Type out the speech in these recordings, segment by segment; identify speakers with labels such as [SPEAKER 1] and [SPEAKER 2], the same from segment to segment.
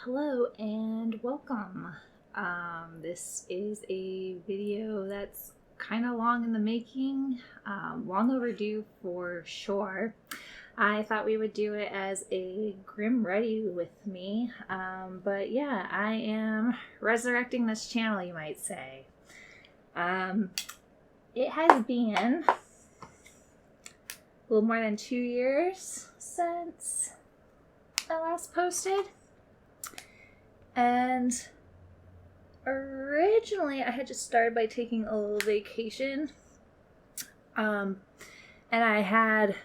[SPEAKER 1] Hello and welcome. This is a video that's kind of long in the making, long overdue for sure. I thought we would do it as a Grim Ready with me, but yeah, I am resurrecting this channel, you might say. It has been a little more than 2 years since I last posted. And originally I had just started by taking a little vacation. And I had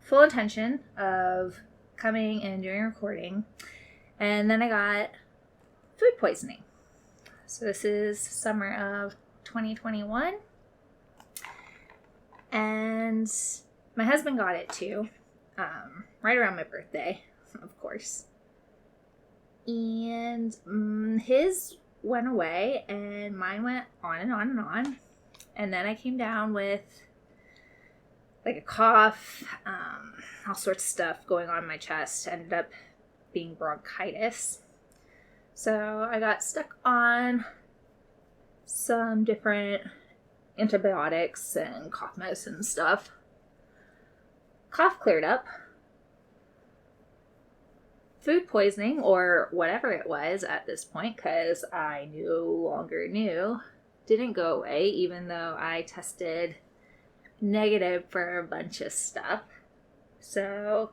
[SPEAKER 1] full intention of coming and doing a recording. And then I got food poisoning. So this is summer of 2021. And my husband got it too. Right around my birthday, of course. And his went away and mine went on and on and on. And then I came down with like a cough, all sorts of stuff going on in my chest. Ended up being bronchitis. So I got stuck on some different antibiotics and cough medicine and stuff. Cough cleared up. Food poisoning, or whatever it was at this point, because I no longer knew, didn't go away, even though I tested negative for a bunch of stuff. So,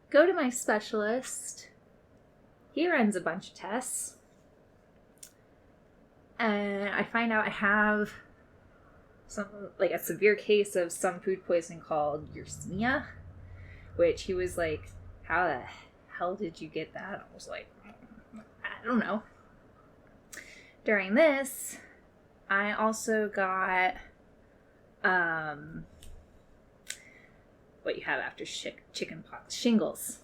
[SPEAKER 1] go to my specialist. He runs a bunch of tests. And I find out I have like a severe case of some food poisoning called Yersinia, which he was like, how the hell did you get that? I was like, I don't know. During this, I also got what you have after chicken pox, shingles.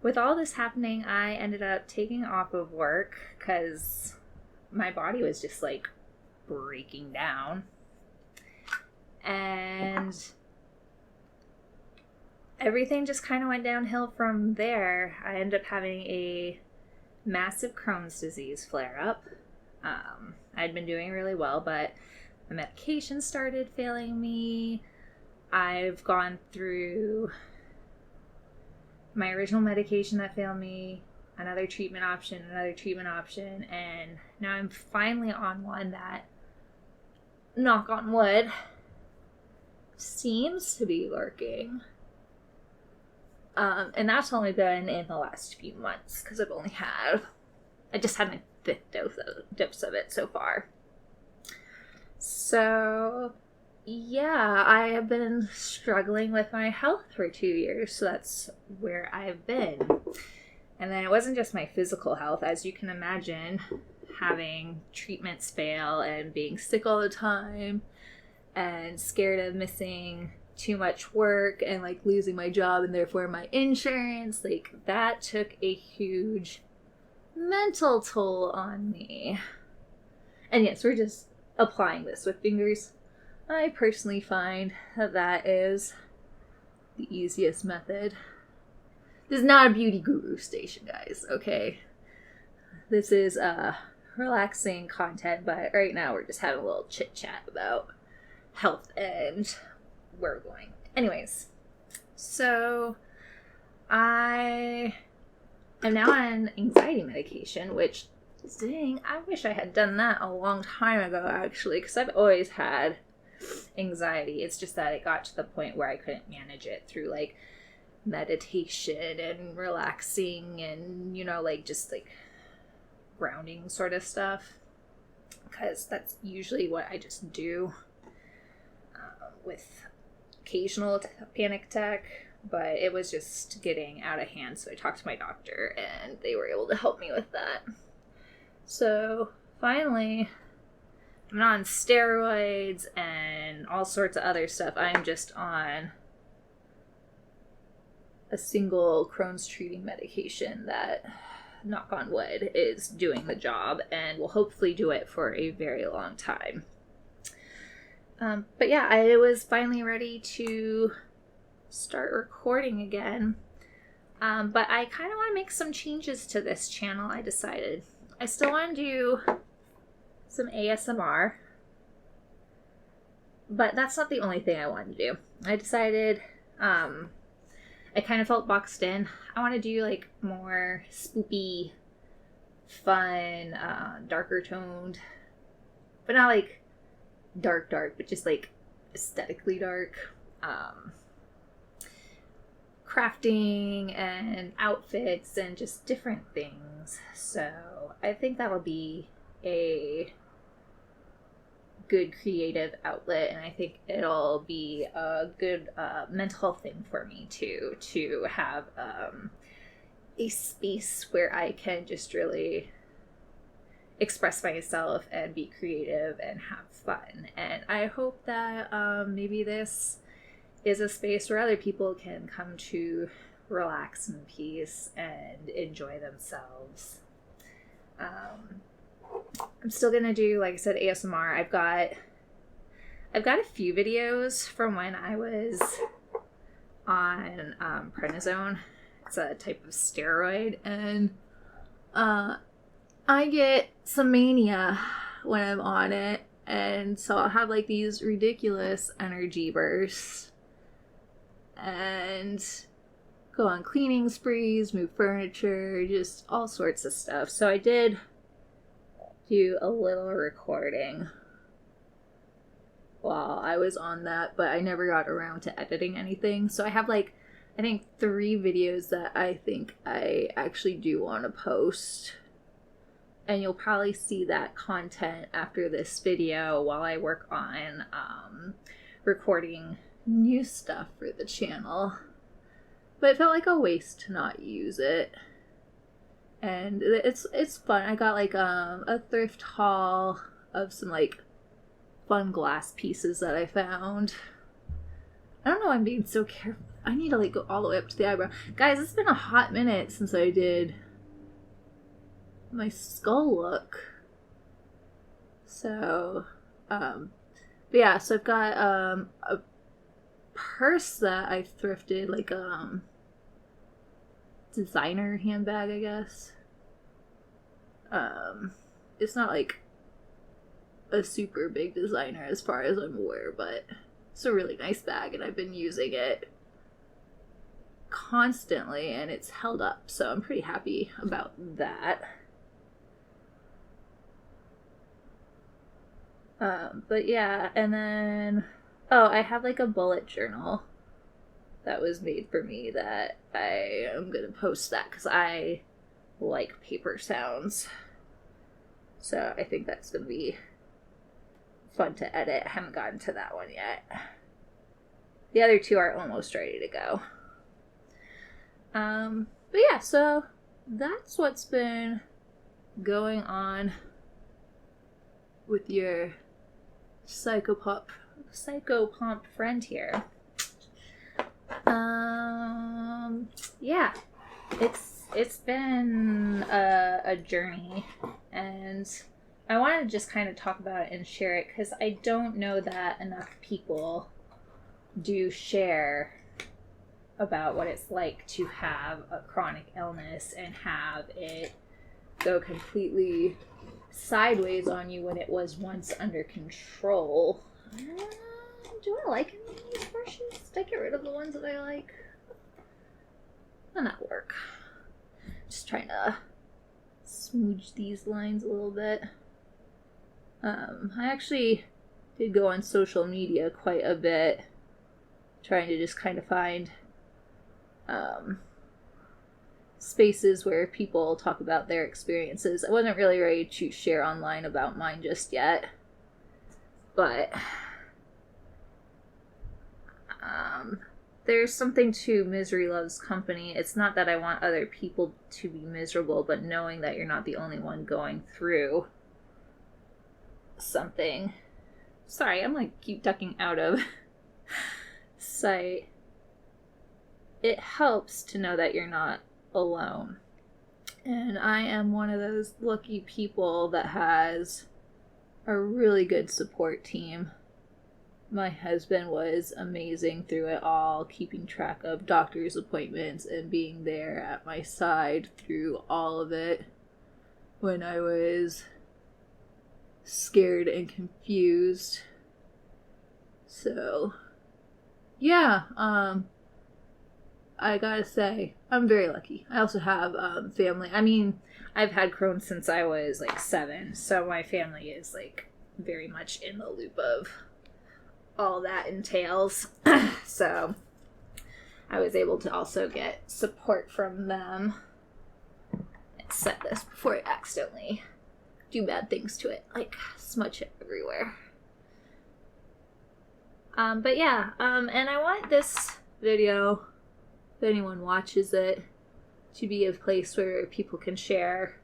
[SPEAKER 1] With all this happening, I ended up taking off of work because my body was just like breaking down. And everything just kind of went downhill from there. I ended up having a massive Crohn's disease flare-up. I'd been doing really well, but the medication started failing me. I've gone through my original medication that failed me, another treatment option, and now I'm finally on one that, knock on wood, seems to be working. And that's only been in the last few months because I just had my 5th dose of it so far. So, yeah, I have been struggling with my health for 2 years, so that's where I've been. And then it wasn't just my physical health, as you can imagine, having treatments fail and being sick all the time and scared of missing too much work and like losing my job and therefore my insurance. Like, that took a huge mental toll on me. And yes, we're just applying this with fingers. I personally find that is the easiest method. This is not a beauty guru station, guys, okay? This is relaxing content, but right now we're just having a little chit chat about health and where we're going. Anyways, so I am now on anxiety medication, which, dang, I wish I had done that a long time ago, actually, because I've always had anxiety. It's just that it got to the point where I couldn't manage it through, like, meditation and relaxing and, like, just, like, grounding sort of stuff, because that's usually what I just do with occasional panic attack, but it was just getting out of hand, so I talked to my doctor and they were able to help me with that. So finally, I'm not on steroids and all sorts of other stuff. I'm just on a single Crohn's treating medication that, knock on wood, is doing the job and will hopefully do it for a very long time. But yeah, I was finally ready to start recording again. But I kind of want to make some changes to this channel, I decided. I still want to do some ASMR, but that's not the only thing I want to do. I decided, I kind of felt boxed in. I want to do like more spoopy, fun, darker toned, but not like dark, but just like aesthetically dark. Crafting and outfits and just different things. So I think that'll be a good creative outlet, and I think it'll be a good mental health thing for me too, to have a space where I can just really express myself and be creative and have fun. And I hope that maybe this is a space where other people can come to relax in peace and enjoy themselves. I'm still gonna do, like I said, ASMR. I've got a few videos from when I was on prednisone. It's a type of steroid, and I get some mania when I'm on it, and so I'll have like these ridiculous energy bursts and go on cleaning sprees, move furniture, just all sorts of stuff. So I did do a little recording while I was on that, but I never got around to editing anything. So I have like, I think 3 videos that I think I actually do want to post. And you'll probably see that content after this video while I work on recording new stuff for the channel. But it felt like a waste to not use it. And it's fun. I got like a thrift haul of some like fun glass pieces that I found. I don't know why I'm being so careful. I need to like go all the way up to the eyebrow. Guys, it's been a hot minute since I did my skull look. So, but yeah, so I've got a purse that I thrifted, like designer handbag, I guess. It's not like a super big designer as far as I'm aware, but it's a really nice bag, and I've been using it constantly, and it's held up, so I'm pretty happy about that. But yeah, and then, oh, I have like a bullet journal that was made for me that I am gonna post that because I like paper sounds. So I think that's gonna be fun to edit. I haven't gotten to that one yet. The other 2 are almost ready to go. But yeah, so that's what's been going on with your Psychopomp friend here. Yeah, it's been a journey, and I want to just kind of talk about it and share it because I don't know that enough people do share about what it's like to have a chronic illness and have it go completely sideways on you when it was once under control. Do I like any of these brushes? Did I get rid of the ones that I like? None that work. Just trying to smooch these lines a little bit. I actually did go on social media quite a bit, trying to just kind of find spaces where people talk about their experiences. I wasn't really ready to share online about mine just yet, but there's something to misery loves company. It's not that I want other people to be miserable, but knowing that you're not the only one going through something. Sorry, I'm like keep ducking out of sight. It helps to know that you're not alone. And I am one of those lucky people that has a really good support team My husband was amazing through it all, keeping track of doctor's appointments and being there at my side through all of it when I was scared and confused. So, yeah, I gotta say, I'm very lucky. I also have family. I mean, I've had Crohn's since I was like 7, so my family is like very much in the loop of all that entails. So I was able to also get support from them. I said this before I accidentally do bad things to it, like smudge it everywhere. But yeah, and I want this video, if anyone watches it, to be a place where people can share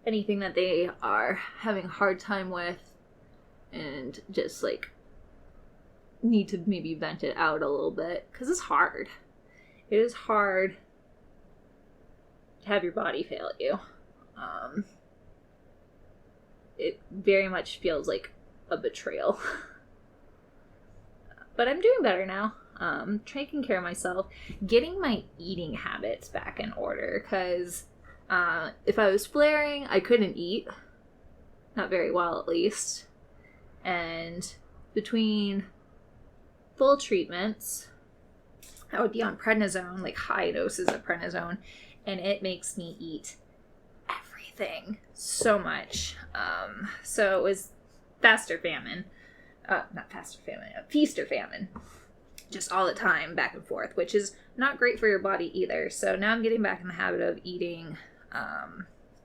[SPEAKER 1] anything that they are having a hard time with and just like need to maybe vent it out a little bit, because it's hard. It is hard to have your body fail you. It very much feels like a betrayal. But I'm doing better now. Taking care of myself, getting my eating habits back in order, because if I was flaring, I couldn't eat. Not very well, at least. And between full treatments, I would be on prednisone, like high doses of prednisone, and it makes me eat everything so much. So it was fast or famine. Not fast or famine, feast or famine. Just all the time, back and forth, which is not great for your body either. So now I'm getting back in the habit of eating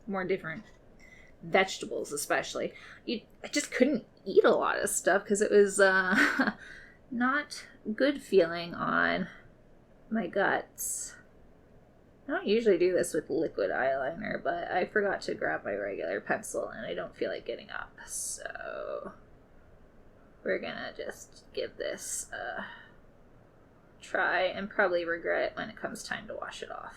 [SPEAKER 1] more different vegetables, especially. I just couldn't eat a lot of stuff because it was not good feeling on my guts. I don't usually do this with liquid eyeliner, but I forgot to grab my regular pencil and I don't feel like getting up. So we're gonna just give this a try and probably regret it when it comes time to wash it off.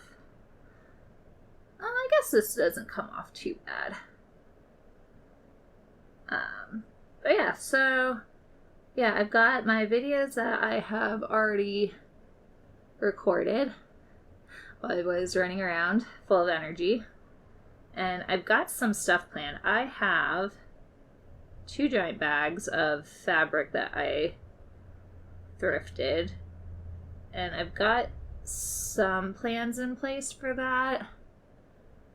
[SPEAKER 1] I guess this doesn't come off too bad. But yeah, so yeah, I've got my videos that I have already recorded while I was running around full of energy. And I've got some stuff planned. I have 2 giant bags of fabric that I thrifted. And I've got some plans in place for that.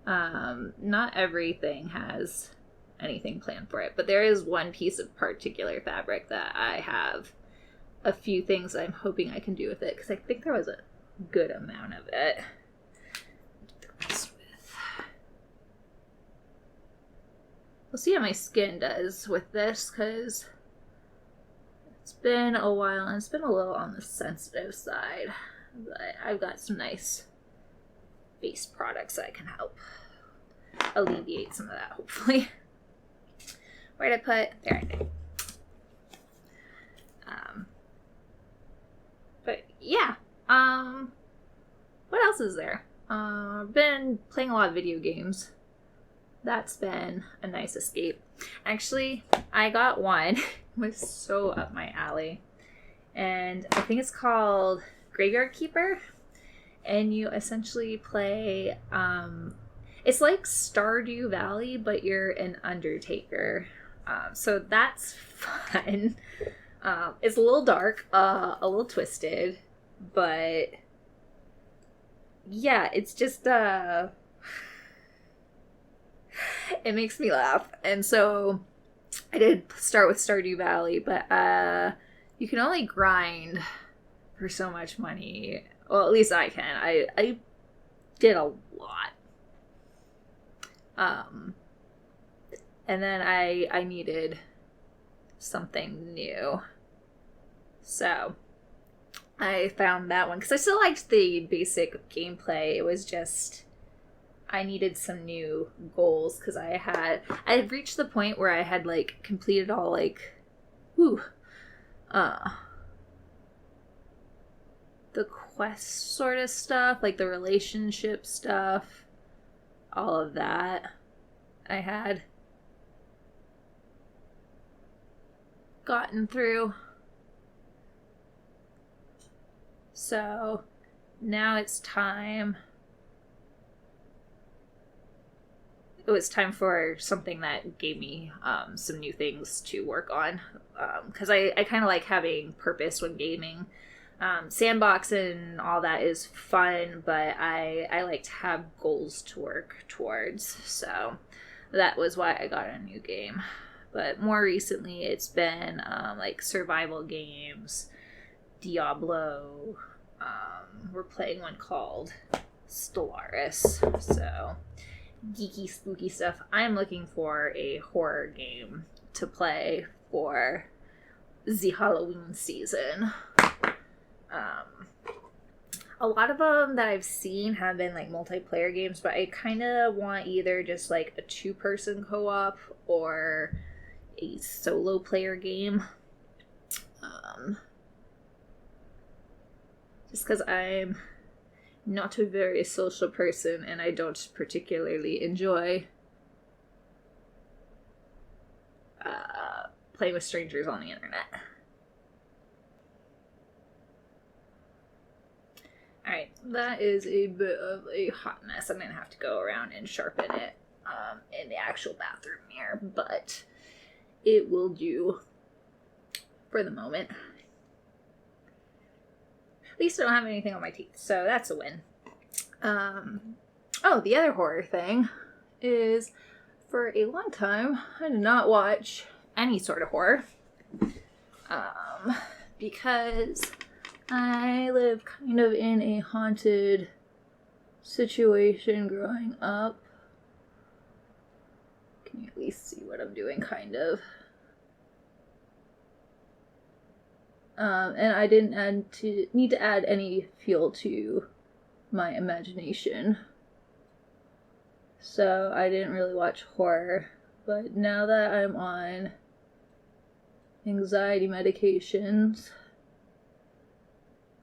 [SPEAKER 1] Not everything has anything planned for it, but there is one piece of particular fabric that I have a few things I'm hoping I can do with it, because I think there was a good amount of it. We'll see how my skin does with this, because it's been a while and it's been a little on the sensitive side, but I've got some nice face products that can help alleviate some of that, hopefully. Where'd I put? There I did. But yeah, what else is there? I've been playing a lot of video games. That's been a nice escape. Actually, I got one. It was so up my alley. And I think it's called Graveyard Keeper. And you essentially play, it's like Stardew Valley, but you're an undertaker. So that's fun. It's a little dark, a little twisted, but yeah, it's just, it makes me laugh. And so I did start with Stardew Valley, but you can only grind for so much money. Well, at least I can. I did a lot. And then I needed something new. So I found that one because I still liked the basic gameplay. It was just I needed some new goals because I had reached the point where I had like completed all like the quest sort of stuff, like the relationship stuff, all of that I had. gotten through. So now it's time. It was time for something that gave me some new things to work on. Because I kind of like having purpose when gaming. Sandbox and all that is fun, but I like to have goals to work towards. So that was why I got a new game. But more recently, it's been like survival games, Diablo. We're playing one called Stellaris. So geeky, spooky stuff. I'm looking for a horror game to play for the Halloween season. A lot of them that I've seen have been like multiplayer games, but I kind of want either just like a 2-person co-op or a solo player game. Just because I'm not a very social person and I don't particularly enjoy playing with strangers on the internet. Alright, that is a bit of a hot mess. I'm going to have to go around and sharpen it in the actual bathroom mirror, but it will do for the moment. At least I don't have anything on my teeth, so that's a win. Oh, the other horror thing is, for a long time, I did not watch any sort of horror. Because I lived kind of in a haunted situation growing up. Can you at least see what I'm doing, kind of? And I didn't need to add any fuel to my imagination. So I didn't really watch horror. But now that I'm on anxiety medications,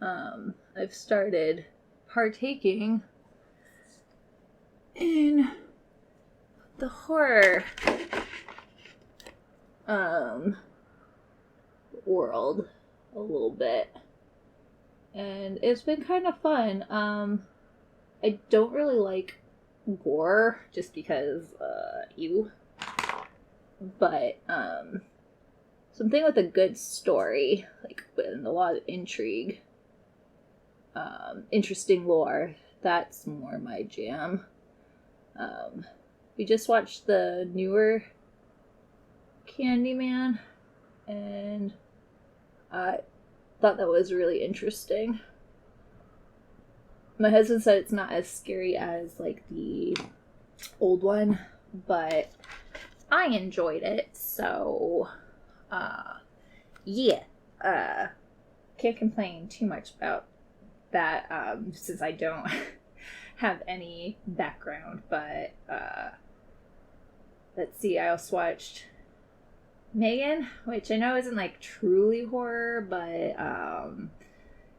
[SPEAKER 1] I've started partaking in the horror world a little bit, and it's been kind of fun. I don't really like gore just because but something with a good story, like with a lot of intrigue, interesting lore, that's more my jam. We just watched the newer Candyman, and I thought that was really interesting. My husband said it's not as scary as like the old one, but I enjoyed it, so yeah. Can't complain too much about that since I don't have any background, but let's see, I also watched Megan, which I know isn't like truly horror, but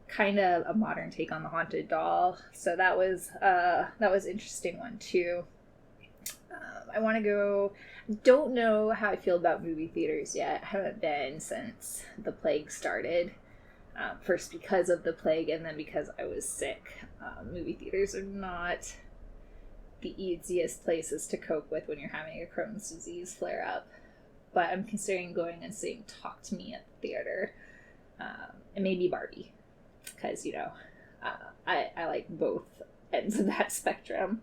[SPEAKER 1] kind of a modern take on the haunted doll. So that was an interesting one too. I want to go. Don't know how I feel about movie theaters yet. I haven't been since the plague started. First because of the plague, and then because I was sick. Movie theaters are not the easiest places to cope with when you're having a Crohn's disease flare up. But I'm considering going and seeing Talk to Me at the theater. And maybe Barbie. Because, you know, I like both ends of that spectrum.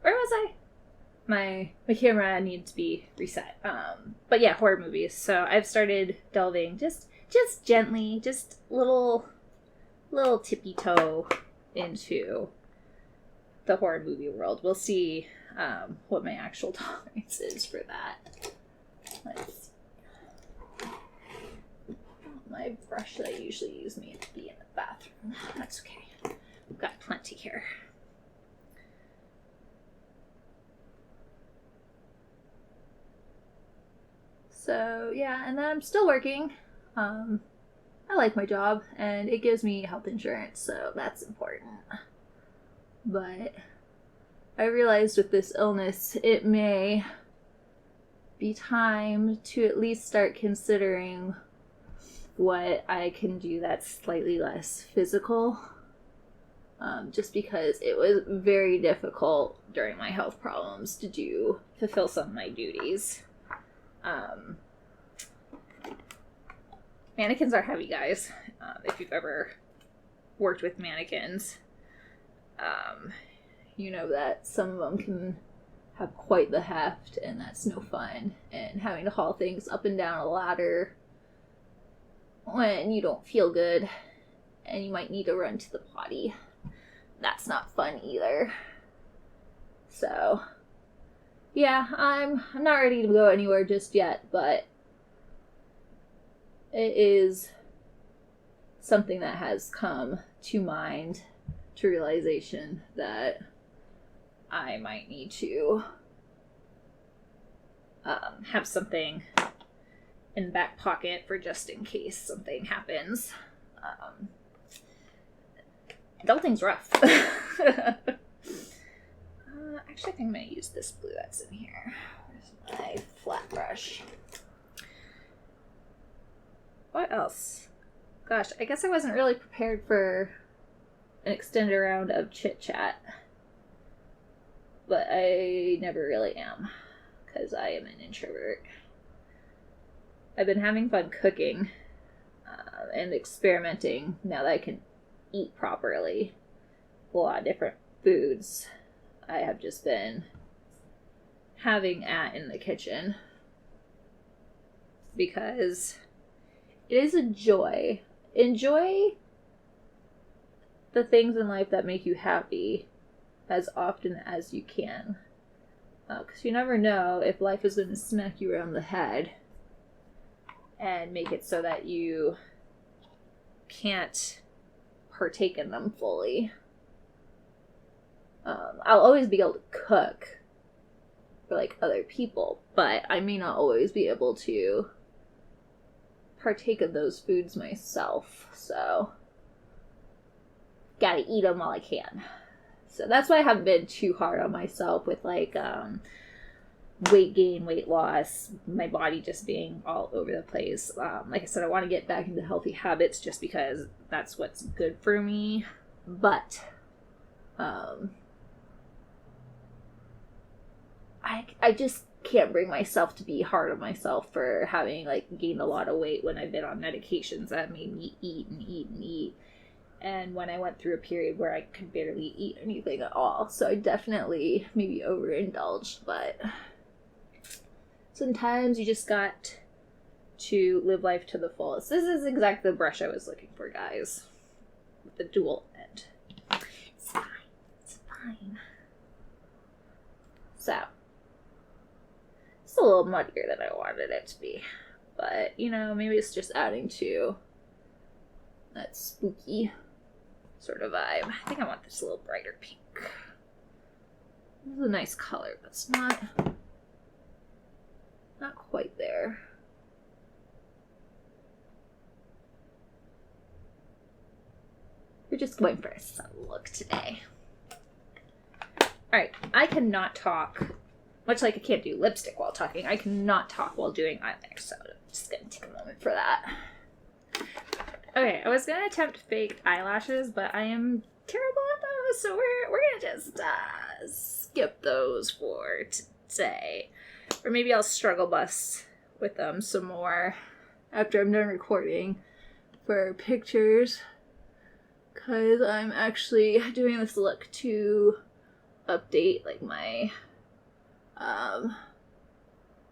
[SPEAKER 1] Where was I? My camera needs to be reset. But yeah, horror movies. So I've started delving just gently, just little tippy toe into the horror movie world. We'll see what my actual tolerance is for that. Let's see. My brush that I usually use may be in the bathroom. That's okay. We've got plenty here. So yeah, and then I'm still working. I like my job, and it gives me health insurance, so that's important. But I realized with this illness, it may be time to at least start considering what I can do that's slightly less physical. Just because it was very difficult during my health problems to fulfill some of my duties. Mannequins are heavy, guys. If you've ever worked with mannequins, you know that some of them can have quite the heft, and that's no fun. And having to haul things up and down a ladder when you don't feel good and you might need to run to the potty, that's not fun either. So yeah, I'm not ready to go anywhere just yet, but it is something that has come to mind, to realization that I might need to have something in the back pocket for just in case something happens. Adulting's rough. Actually, I think I'm going to use this blue that's in here. Where's my flat brush? What else? Gosh, I guess I wasn't really prepared for an extended round of chit-chat. But I never really am, because I am an introvert. I've been having fun cooking and experimenting now that I can eat properly. A lot of different foods I have just been having in the kitchen, because it is a joy. Enjoy the things in life that make you happy as often as you can, because you never know if life is going to smack you around the head and make it so that you can't partake in them fully. I'll always be able to cook for like other people, but I may not always be able to partake of those foods myself, so gotta eat them while I can. So that's why I haven't been too hard on myself with like weight gain, weight loss, my body just being all over the place. Like I said, I want to get back into healthy habits just because that's what's good for me. But I just can't bring myself to be hard on myself for having like gained a lot of weight when I've been on medications that made me eat and eat and eat. And when I went through a period where I could barely eat anything at all. So I definitely maybe overindulged, but sometimes you just got to live life to the fullest. This is exactly the brush I was looking for, guys. With the dual end. It's fine. It's fine. So, it's a little muddier than I wanted it to be. But, you know, maybe it's just adding to that spooky sort of vibe. I think I want this a little brighter pink. This is a nice color, but it's not quite there. We're just going for a sun look today. Alright, I cannot talk, much like I can't do lipstick while talking, I cannot talk while doing eyeliner, so I'm just gonna take a moment for that. Okay, I was gonna attempt fake eyelashes, but I am terrible at those, so we're gonna just skip those for today. Or maybe I'll struggle bus with them some more after I'm done recording for pictures, because I'm actually doing this look to update like my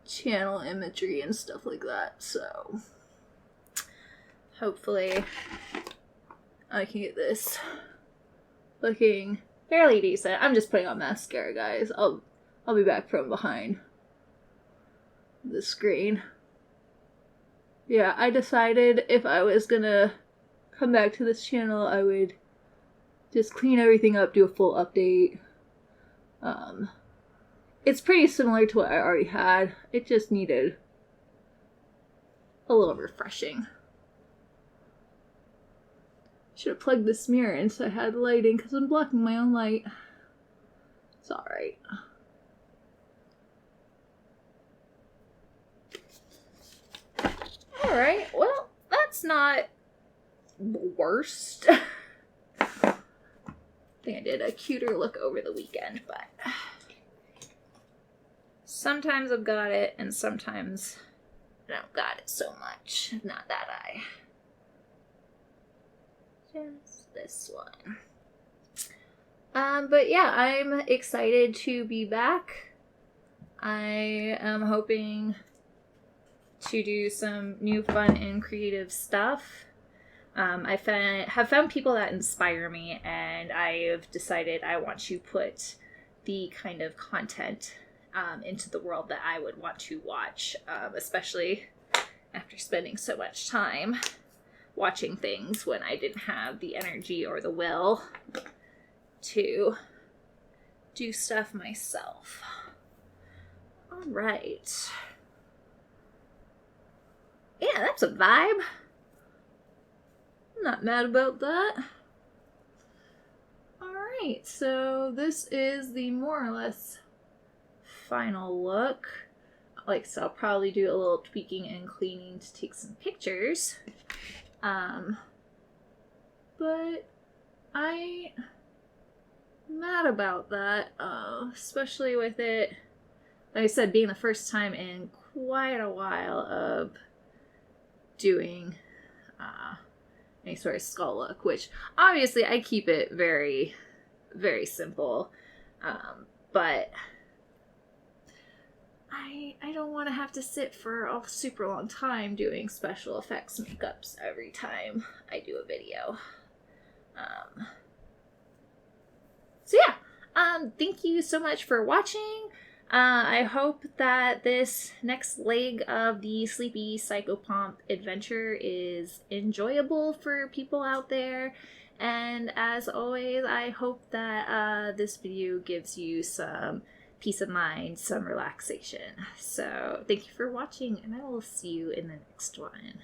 [SPEAKER 1] channel imagery and stuff like that, so hopefully I can get this looking fairly decent. I'm just putting on mascara, guys. I'll be back from behind the screen. Yeah, I decided if I was gonna come back to this channel, I would just clean everything up, do a full update. It's pretty similar to what I already had. It just needed a little refreshing. Should have plugged this mirror in so I had lighting, because I'm blocking my own light. It's alright. Alright, well, that's not worst. I think I did a cuter look over the weekend, but sometimes I've got it, and sometimes I don't got it so much. Not that eye. Just this one. But yeah, I'm excited to be back. I am hoping to do some new fun and creative stuff. I have found people that inspire me, and I have decided I want to put the kind of content into the world that I would want to watch, especially after spending so much time watching things when I didn't have the energy or the will to do stuff myself. All right. Yeah, that's a vibe. I'm not mad about that. Alright, so this is the more or less final look. So I'll probably do a little tweaking and cleaning to take some pictures. But I'm mad about that, especially with it, like I said, being the first time in quite a while of doing any sort of skull look, which obviously I keep it very, very simple, but I don't want to have to sit for a super long time doing special effects makeups every time I do a video. So yeah, thank you so much for watching. I hope that this next leg of the Sleepy Psychopomp adventure is enjoyable for people out there. And as always, I hope that this video gives you some peace of mind, some relaxation. So thank you for watching, and I will see you in the next one.